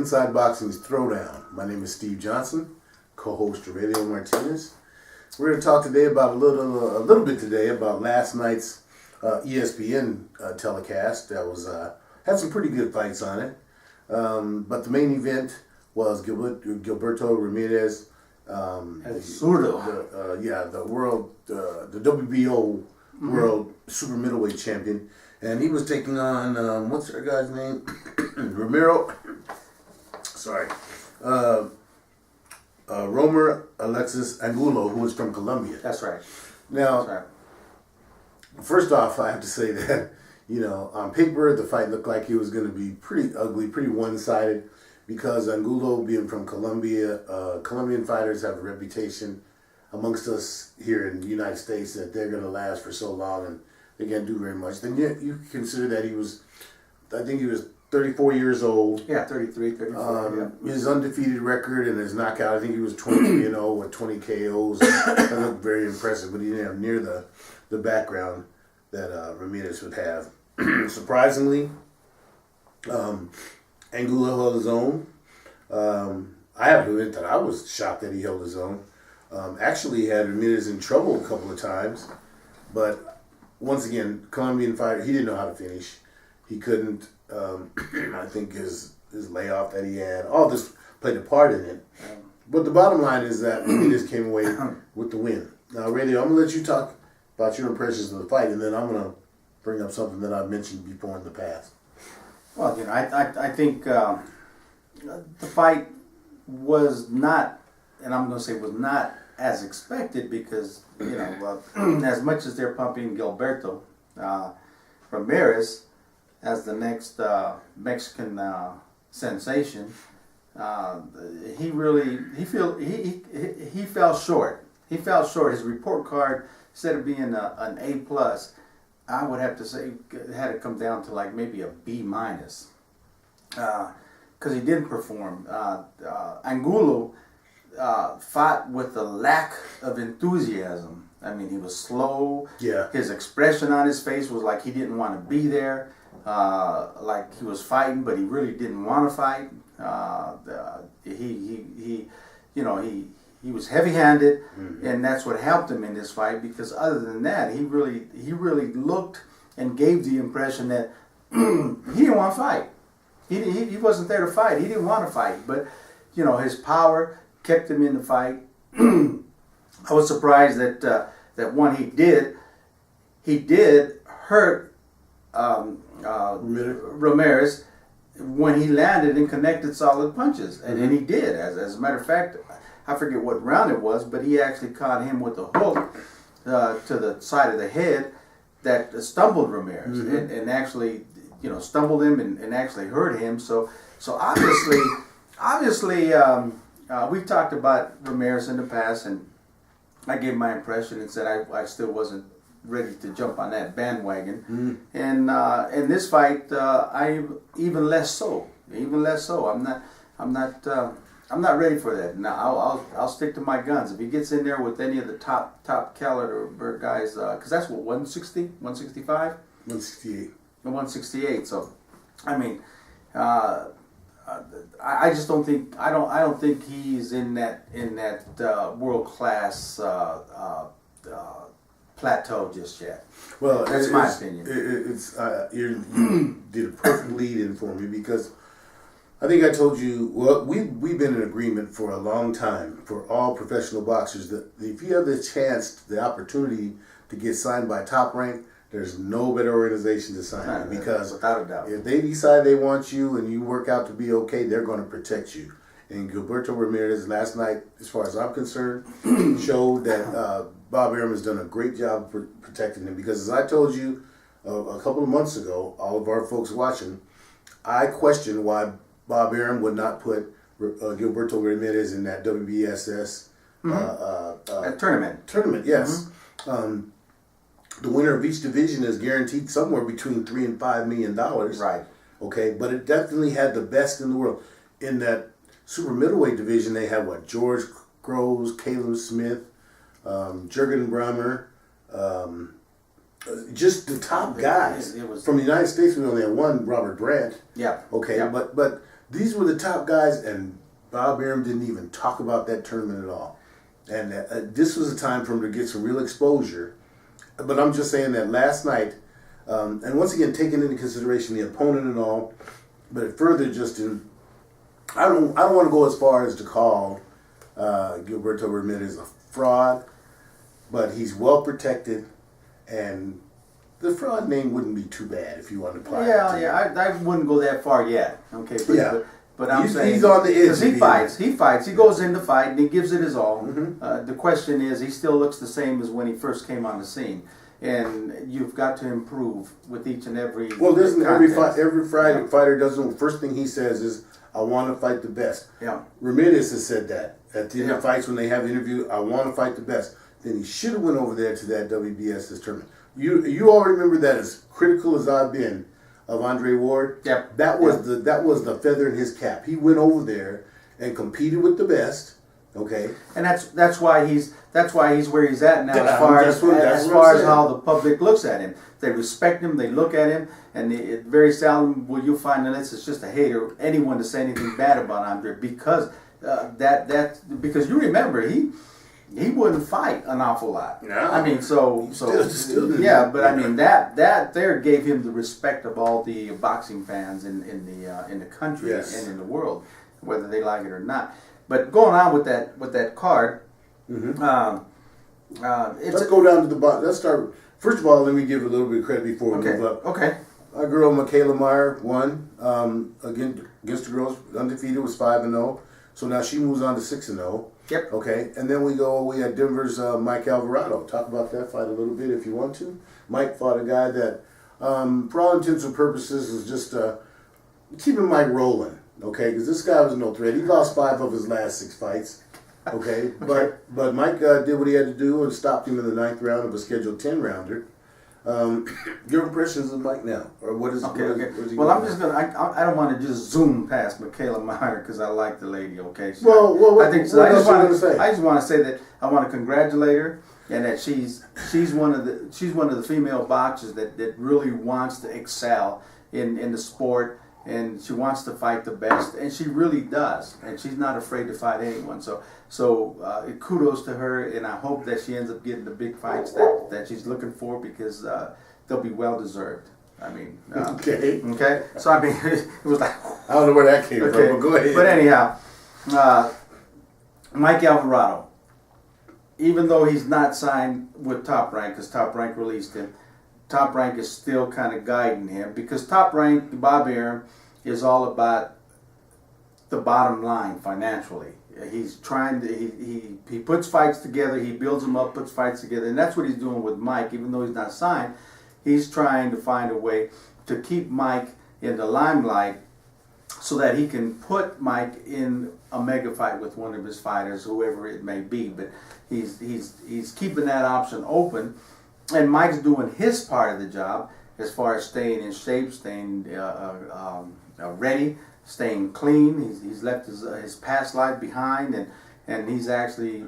Inside Boxing's Throwdown. My name is Steve Johnson, co-host Aurelio Martinez. We're going to talk today about a little bit today about last night's ESPN telecast. That was had some pretty good fights on it, but the main event was Gilberto Ramirez, the WBO World Super Middleweight Champion, and he was taking on what's that guy's name? Romer Alexis Angulo, who was from Colombia. That's right. Now, first off, I have to say that, on paper, the fight looked like it was going to be pretty ugly, pretty one-sided, because Angulo, being from Colombia, Colombian fighters have a reputation amongst us here in the United States that they're going to last for so long and they can't do very much. Then you consider that he was 34 years old. Yeah, 33, 34. His undefeated record and his knockout, I think he was 23-0 with 20 KOs. That looked very impressive, but he didn't have near the background that Ramirez would have. Surprisingly, Angulo held his own. I have to admit that I was shocked that he held his own. Actually, he had Ramirez in trouble a couple of times, but once again, Colombian fighter, he didn't know how to finish. He couldn't. I think his layoff that he had, all this played a part in it. But the bottom line is that Ramirez came away with the win. Now, Radio, I'm going to let you talk about your impressions of the fight, and then I'm going to bring up something that I've mentioned before in the past. Well, I think the fight was not, and I'm going to say was not as expected because, as much as they're pumping Gilberto Ramirez as the next Mexican sensation, he fell short. He fell short. His report card, instead of being an A+, I would have to say it had to come down to like maybe a B-, because he didn't perform. Angulo fought with a lack of enthusiasm. I mean, he was slow. Yeah. His expression on his face was like he didn't want to be there. Like he was fighting, but he really didn't want to fight. He was heavy-handed, and that's what helped him in this fight. Because other than that, he really looked and gave the impression that he didn't want to fight. He wasn't there to fight. He didn't want to fight, but his power kept him in the fight. I was surprised that when he did hurt Ramirez when he landed and connected solid punches, and he did. As a matter of fact, I forget what round it was, but he actually caught him with a hook to the side of the head that stumbled Ramirez and actually stumbled him and actually hurt him. So obviously we've talked about Ramirez in the past, and I gave my impression and said I still wasn't ready to jump on that bandwagon. And in this fight, I even less so. I'm not ready for that. Now I'll stick to my guns. If he gets in there with any of the top caliber guys, because that's what 160, 165, 168, 168. So, I mean, I just don't think I don't think he's in that world class plateau just yet. Well, that's my opinion. You did a perfect lead in for me because I think I told you, well, we've been in agreement for a long time for all professional boxers that if you have the opportunity to get signed by Top Rank, there's no better organization to sign you because without a doubt, if they decide they want you and you work out to be okay, they're going to protect you. And Gilberto Ramirez last night, as far as I'm concerned, showed that Bob Arum has done a great job protecting him because, as I told you a couple of months ago, all of our folks watching, I questioned why Bob Arum would not put Gilberto Ramirez in that WBSS tournament. Yes. The winner of each division is guaranteed somewhere between $3 and $5 million. Right. Okay, but it definitely had the best in the world. In that super middleweight division, they had George Groves, Caleb Smith, Jürgen Brammer, just the top guys. It was from the United States. We only had one, Robert Brandt. Yeah. Okay, yeah. but These were the top guys, and Bob Arum didn't even talk about that tournament at all. And this was a time for him to get some real exposure. But I'm just saying that last night, and once again, taking into consideration the opponent and all, but further just in, I don't want to go as far as to call Gilberto Ramirez a fraud, but he's well protected, and the fraud name wouldn't be too bad if you want to apply it. I wouldn't go that far yet. Okay, but I'm saying he's on the edge. Because he fights. He goes in to fight and he gives it his all. The question is, he still looks the same as when he first came on the scene, and you've got to improve with each and every. Well, every fighter doesn't. First thing he says is, "I want to fight the best." Yeah. Ramirez has said that at the end of fights when they have the interview. I want to fight the best. Then he should have went over there to that WBS's tournament. You all remember that, as critical as I've been of Andre Ward. Yep. That was the feather in his cap. He went over there and competed with the best. Okay. And that's why he's where he's at now, as That's far as how the public looks at him. They respect him. They look at him, and it very seldom will you find, unless it's just a hater, anyone to say anything bad about Andre, because because you remember he wouldn't fight an awful lot. No. I mean, so Still yeah, but I mean that there gave him the respect of all the boxing fans in the country and in the world, whether they like it or not. But going on with that card, let's go down to the bottom. Let's start. First of all, let me give a little bit of credit before we move up. Okay. Our girl Michaela Meyer won against the girls, undefeated, was 5-0. So now she moves on to 6-0. Yep. Okay, and then we had Denver's Mike Alvarado. Talk about that fight a little bit if you want to. Mike fought a guy that, for all intents and purposes, was just keeping Mike rolling. Okay, because this guy was no threat. He lost 5 of his last 6 fights. Okay, but Mike did what he had to do and stopped him in the 9th round of a scheduled 10-rounder. Your impressions of Mike now, or what is? Okay. Well, I'm just gonna. I don't want to just zoom past Michaela Meyer because I like the lady. Okay. So I just want to say that I want to congratulate her, and that she's one of the female boxers that really wants to excel in the sport, and she wants to fight the best, and she really does, and she's not afraid to fight anyone. So kudos to her, and I hope that she ends up getting the big fights that she's looking for, because they'll be well deserved. I mean, okay. So I mean, it was like, I don't know where that came from, but go ahead. But anyhow, Mike Alvarado, even though he's not signed with Top Rank because Top Rank released him, Top Rank is still kind of guiding him, because Top Rank, Bob Arum, is all about the bottom line financially. He's trying to, he puts fights together, he builds them up, puts fights together, and that's what he's doing with Mike. Even though he's not signed, he's trying to find a way to keep Mike in the limelight so that he can put Mike in a mega fight with one of his fighters, whoever it may be. But he's keeping that option open, and Mike's doing his part of the job as far as staying in shape, staying ready, staying clean. He's left his past life behind, and he's actually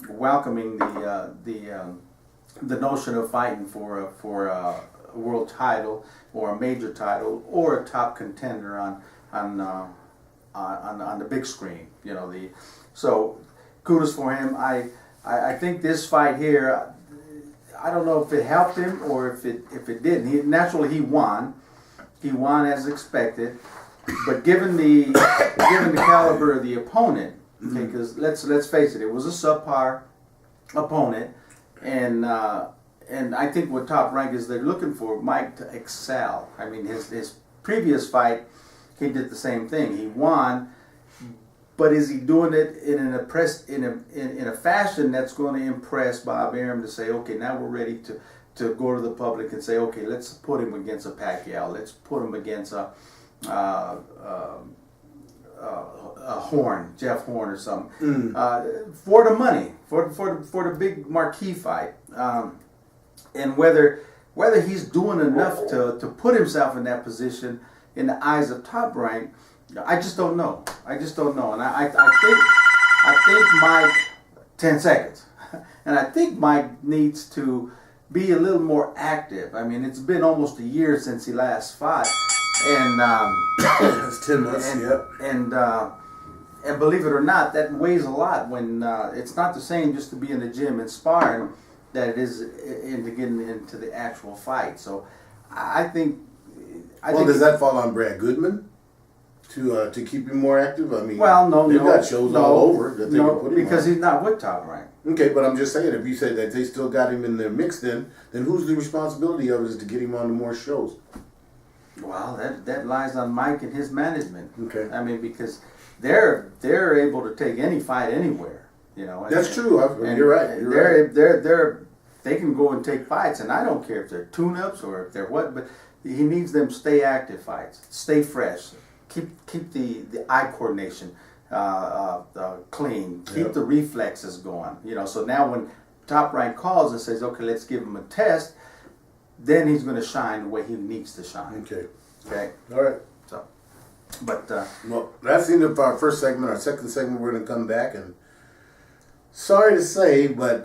welcoming the notion of fighting for a world title or a major title or a top contender on the big screen. So kudos for him. I think this fight here, I don't know if it helped him or if it didn't. Naturally he won. He won as expected. But given the caliber of the opponent, okay, because let's face it, it was a subpar opponent, and I think what Top Rank is, they're looking for Mike to excel. I mean, his previous fight, he did the same thing. He won, but is he doing it in a fashion that's going to impress Bob Arum to say, okay, now we're ready to go to the public and say, okay, let's put him against a Pacquiao, let's put him against a Horn, Jeff Horn or something, for the money, for the big marquee fight, and whether he's doing enough to put himself in that position in the eyes of Top Rank, I just don't know. And I think Mike, 10 seconds, and I think Mike needs to be a little more active. I mean, it's been almost a year since he last fought. And It's 10 months. and Yep. and believe it or not, that weighs a lot. When it's not the same just to be in the gym and sparring that it is into getting into the actual fight. So I think. Does that fall on Brad Goodman to keep him more active? I mean, they've got shows all over that they can put him because on. he's not with Top Rank. Okay, but I'm just saying, if you say that they still got him in their mix, then who's the responsibility of it is to get him on to more shows? Well, that lies on Mike and his management. Okay. I mean, because they're able to take any fight anywhere. You know. That's true. You're right. They can go and take fights, and I don't care if they're tune-ups or if they're what, but he needs them stay active fights, stay fresh, keep the eye coordination clean, keep the reflexes going. You know, so now when Top Rank calls and says, okay, let's give him a test, then he's going to shine the way he needs to shine. Okay. All right. So, but well, that's the end of our first segment. Our second segment, we're going to come back, and sorry to say, but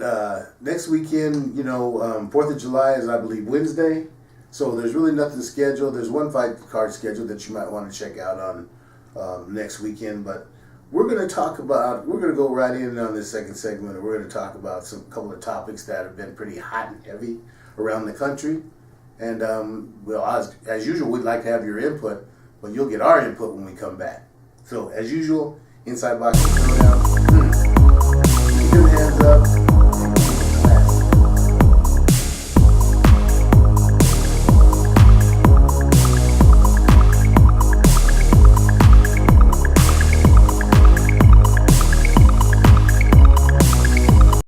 next weekend, 4th of July is, I believe, Wednesday. So there's really nothing scheduled. There's one fight card scheduled that you might want to check out on next weekend. But we're going to go right in on this second segment, and we're going to talk about a couple of topics that have been pretty hot and heavy around the country. And as usual, we'd like to have your input, but you'll get our input when we come back. So as usual, Inside Boxing Throwdown.